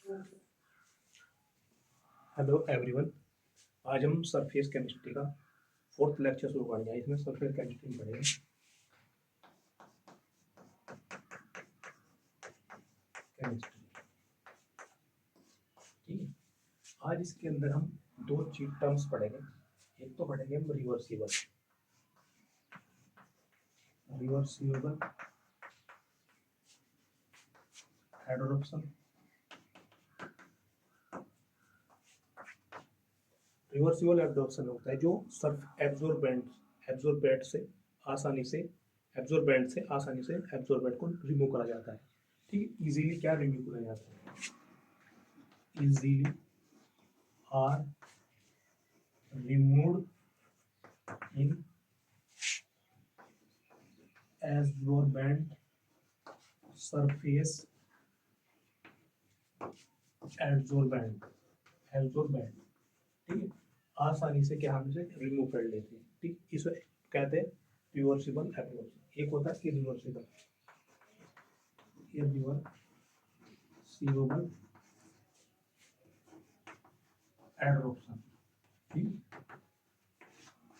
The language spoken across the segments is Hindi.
Hello everyone. आज हम सरफेस केमिस्ट्री का फोर्थ लेक्चर शुरू करेंगे। इसमें सरफेस केमिस्ट्री में पढ़ेंगे केमिस्ट्री। ठीक है, आज इसके अंदर हम दो चीज टर्म्स पढ़ेंगे। एक तो पढ़ेंगे हम reversible reversible adoption. Reversible adoption होता है जो सर्फ एब्जॉर्बेंट से आसानी से एब्जॉर्बेंट को रिमूव करा जाता है। ठीक है, इजीली क्या रिमूव करा जाता है? Easily are removed in absorbent surface absorbent. ठीक है, आसानी से क्या हम इसे रिमूव कर लेते हैं। ठीक, इसे कहते हैं रिवर्सिबल एब्जॉर्प्शन। एक होता है इरिवर्सिबल एब्जॉर्प्शन। ठीक,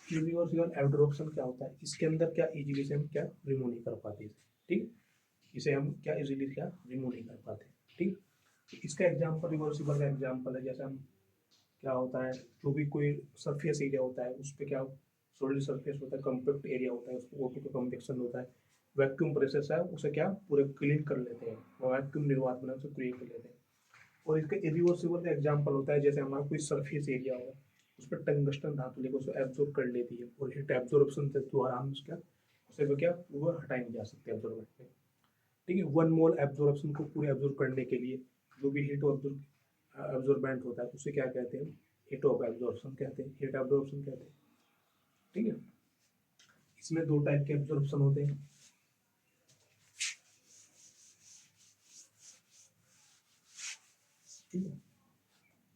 इरिवर्सिबल एब्जॉर्प्शन क्या होता है? इसके अंदर क्या इजीली से हम क्या रिमूव नहीं कर पाते इसे। ठीक, इसे हम क्या इजीली क्या रिमूव नहीं कर पाते। ठीक, इसका एग्जांपल रिवर्सिबल का एग्जांपल है। जैसे हम क्या होता है, जो भी कोई सरफेस एरिया होता है उस पर क्या सॉलिड सरफेस होता है, कॉम्पैक्ट एरिया होता है, उसको ओपी का कन्वेक्शन होता है, वैक्यूम प्रोसेस है, उसे क्या पूरे क्लीन कर लेते हैं, वैक्यूम निर्वात बना उसे क्लीन कर लेते हैं। और इसका इरिवर्सिबल का एग्जांपल होता है जैसे हमारा कोई सरफेस एरिया होगा, उस पर टंगस्टन धातु लेकर उसे एब्जॉर्ब कर लेती है और हीट एब्जॉर्प्शन से द्वारा हम उसका उसे क्या वो हटाए नहीं जा सकते एब्जॉर्बेंट में। ठीक है, वन मोल एब्जॉर्प्शन को पूरे एब्जॉर्ब करने के लिए जो भी हीट एब्जॉर्बेंट होता है उसे क्या कहते हैं? हीट ऑफ एब्जॉर्प्शन कहते हैं, हीट एब्जॉर्प्शन कहते हैं। ठीक है, इसमें दो टाइप के एब्जॉर्प्शन होते हैं। ठीक है,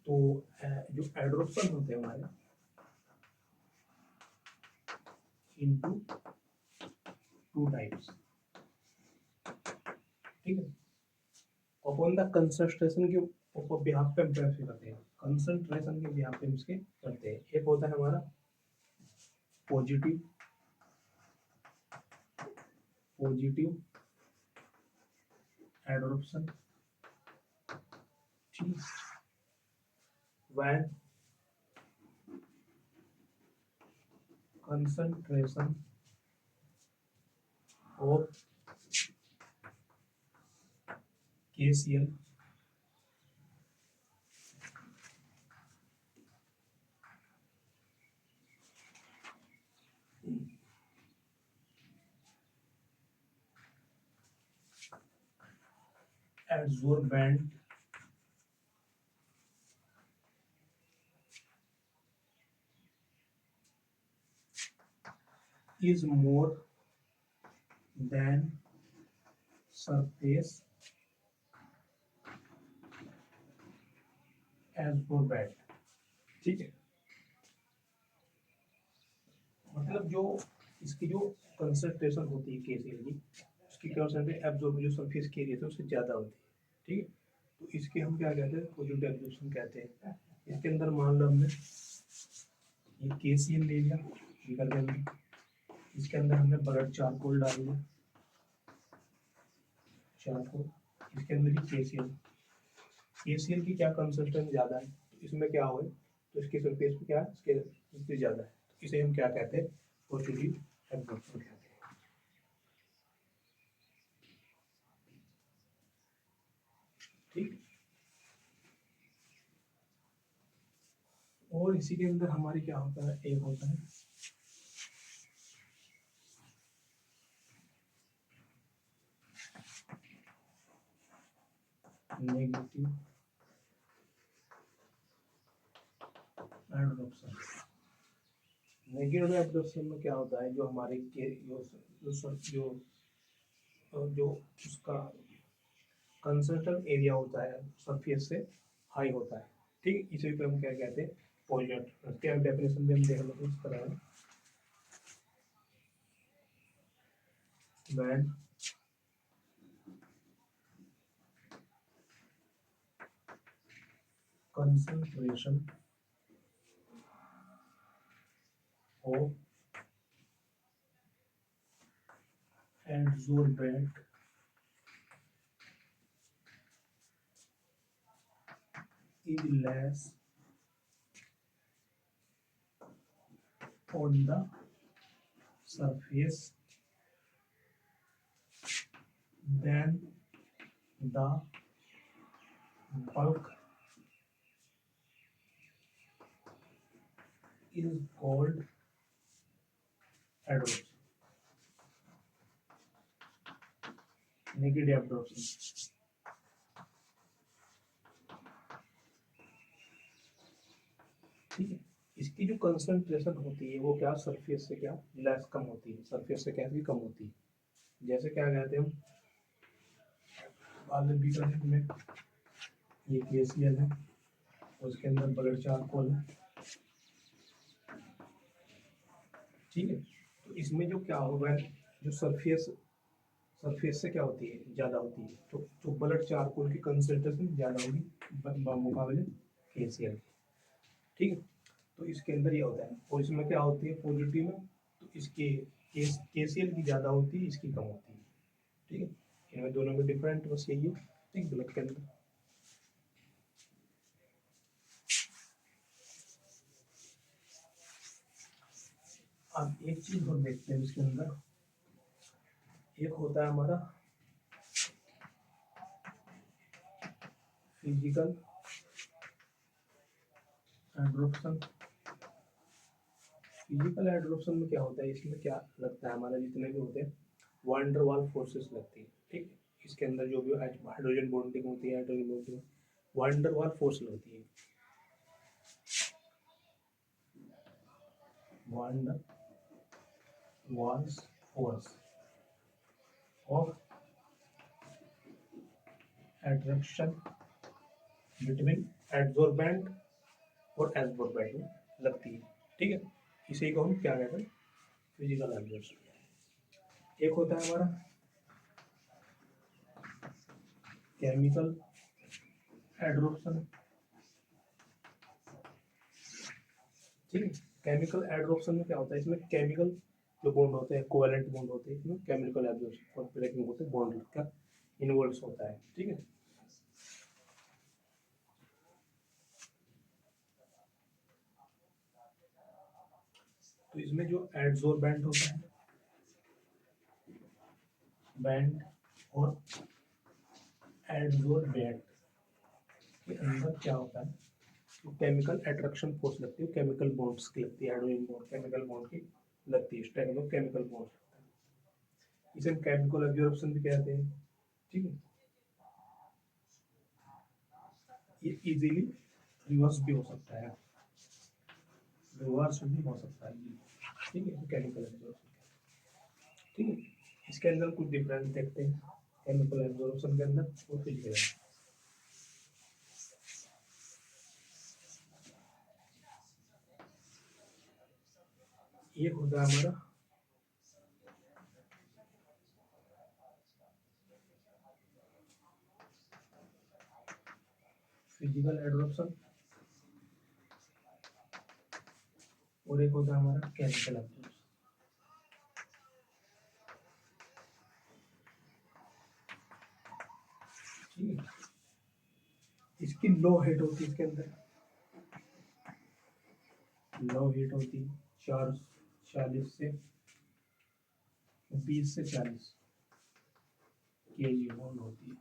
तो जो एब्जॉर्प्शन होते हैं हमारे इनटू टू टाइप्स। ठीक है, अपॉन द कंसंट्रेशन के बिहाफ पे हम कैसे करते हैं? कंसंट्रेशन के बिहाफ पे इसके करते हैं। एक होता है हमारा पॉजिटिव एडोप्शन। ठीक, when concentration of KCl adsorbent is more than surface adsorbent। ठीक है, मतलब जो इसकी जो कंसंट्रेशन होती है केसीएल की, उसकी कंसंट्रेशन एब्जॉर्ब जो सरफेस के एरिया से उससे ज़्यादा होती है। ठीक है, तो इसके हम क्या कहते हैं? पॉजिटिव एब्जॉर्प्शन कहते हैं। इसके अंदर मान लो हमने ये केसीएल ले लिया, निकल के अंदर इसके अंदर हमने बर्ड चारकोल डाल दिया, चारकोल, इसके अंदर ही केसीएल की क्या कंसंट्रेशन ज़्यादा है, तो इसमें क्या हो, तो इसके सरफेस पे क्या इसके ज़्यादा है, तो इसे हम क्या कहते हैं? पॉजिटिव एब्जॉर्प्शन कहते हैं। ठीक, और इसी के अंदर हमारी क्या होता है? एक होता है नेगेटिव एब्जॉर्प्शन। नेगेटिव एब्जॉर्प्शन में क्या होता है? जो हमारे जो उसका कंसंट्रेशन एरिया होता है सरफेस से हाई होता है। ठीक, इसे भी हम क्या कहते हैं? पॉजिटिव। क्या डेफिनेशन भी हम देख लेते हैं इस तरह है, concentration of adsorbent is less on the surface than the bulk is called adsorption. Negative absorption. ठीक है, इसकी जो कंसंट्रेशन होती है वो क्या सरफेस से क्या लेस कम होती है, सरफेस से कैसे कम होती है। जैसे क्या कहते हैं हम बाद में बीकर में ये KCl है, उसके अंदर ब्लड चारकोल है। ठीक है, तो इसमें जो क्या होगा, जो सरफेस से क्या होती है ज़्यादा होती है, तो ब्लड चारकोल की कंसंट्रेशन ज़्यादा होगी मुकाबले KCl। ठीक है, तो इसके अंदर ये होता है, और इसमें क्या होती है पॉजिटिव में, तो इसकी KCl की ज़्यादा होती है, इसकी कम होती है। ठीक है, इनमें दोनों में डिफरेंट बस यही है। ठीक, ब्लड के अंदर अब एक चीज और देखते हैं इसके अंदर, एक होता है हमारा फिजिकल एड्सॉर्प्शन। फिजिकल एड्सॉर्प्शन में क्या होता है, इसमें क्या लगता है हमारा जितने भी होते हैं वान डर वाल फोर्सेस लगती है। ठीक, इसके अंदर जो भी हाइड्रोजन बॉन्डिंग होती है, हाइड्रोजन बॉन्डिंग वान डर वाल फोर्स लगती है, van der Waals force of attraction between adsorbent और एब्सॉर्बेंट में लगती है। ठीक है, इसी को हम क्या कहते हैं फिजिकल एड्सॉर्प्शन। एक होता है हमारा केमिकल एड्सॉर्प्शन। ठीक है, केमिकल एड्सॉर्प्शन में क्या होता है, इसमें केमिकल जो बॉन्ड होते हैं, कोवेलेंट बॉन्ड होते हैं, इसमें केमिकल एब्सॉर्प्शन और ब्रेकिंग होते हैं, बॉन्ड का इन्वॉल्व होता है। ठीक है, तो इसमें जो एड्सॉर्बेंट होता है, बैंड और एड्सॉर्बेंट के अंदर क्या होता है, तो केमिकल अट्रैक्शन फोर्स लगती है, केमिकल बॉन्ड्स की लगती है, हाइड्रोजन बॉन्ड केमिकल बॉन्ड की लगती है, स्ट्रेंथ ऑफ केमिकल बॉन्ड, इसे हम केमिकल एब्जॉर्प्शन भी कहते हैं। ठीक है, ये इजीली रिवर्स भी हो सकता है, रिवर्स भी हो सकता है। ठीक है, केमिकल एब्जॉर्प्शन। ठीक है, इसके अंदर कुछ डिफरेंस देखते हैं केमिकल एब्जॉर्प्शन के अंदर और फिजिकल। एक होता है हमारा फिजिकल एब्जॉर्प्शन और एक होता है हमारा केमिकल एब्जॉर्प्शन। ठीक है, इसकी लो हीट होती है, इसके अंदर लो हीट होती है 40 से 20 से 40 केजी बॉन्ड होती है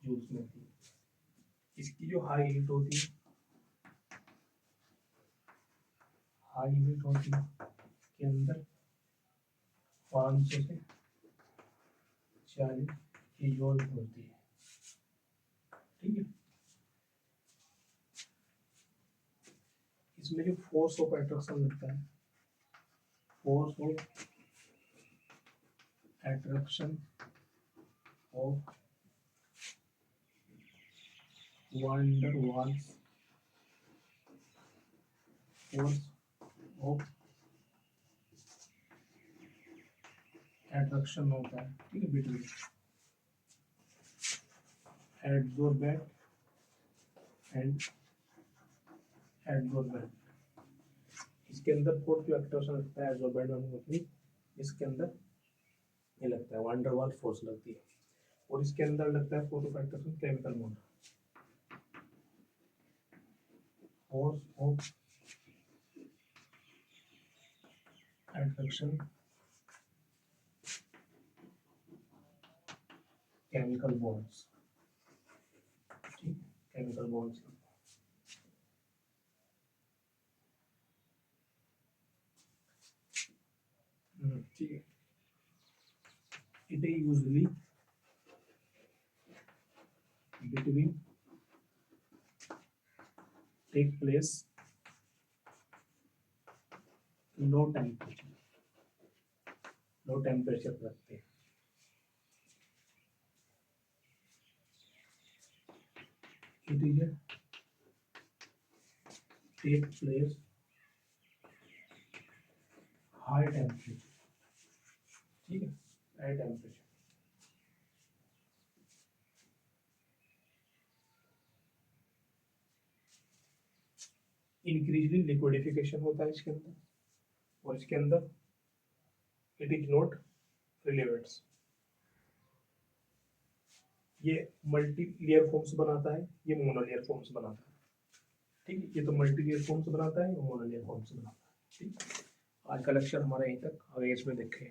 जो उसमें होती है। इसकी जो हाई हीट होती है, हाई हीट होती है के अंदर 500 से 40 केजोल होती है। ठीक है, इसमें जो फोर्स ऑफ एट्रैक्शन लगता है, force of attraction of van der Waals force of attraction होता है। ठीक है, बिटवीन एड्सॉर्बेंट एंड एडजॉर्बेंट, इसके अंदर फोर्थ जो एक्टिवेशन लगता है एडजॉर्बेंट होने, इसके अंदर ये लगता है वंडर वाल फोर्स लगती है, और इसके अंदर लगता है fourth activation chemical bond, force of attraction chemical bonds, ठीक, केमिकल बॉन्ड्स, ठीक है, it is usually between take place low temperature, low temperature पर रखते हैं, it is take place high temperature, ठीक है, हाई टेम्परेचर, इंक्रीजली लिक्विडिफिकेशन होता है इसके अंदर, और इसके अंदर इट इज नॉट रिलेवेंट्स, ये मल्टी लेयर फॉर्म्स बनाता है, ये मोनोलेयर फॉर्म्स बनाता है, ठीक है, ये तो मल्टी लेयर फॉर्म्स बनाता है, ये मोनोलेयर फॉर्म्स बनाता है, ठीक। आज का लेक्चर हमारा यहीं तक, आगे इसमें देखें।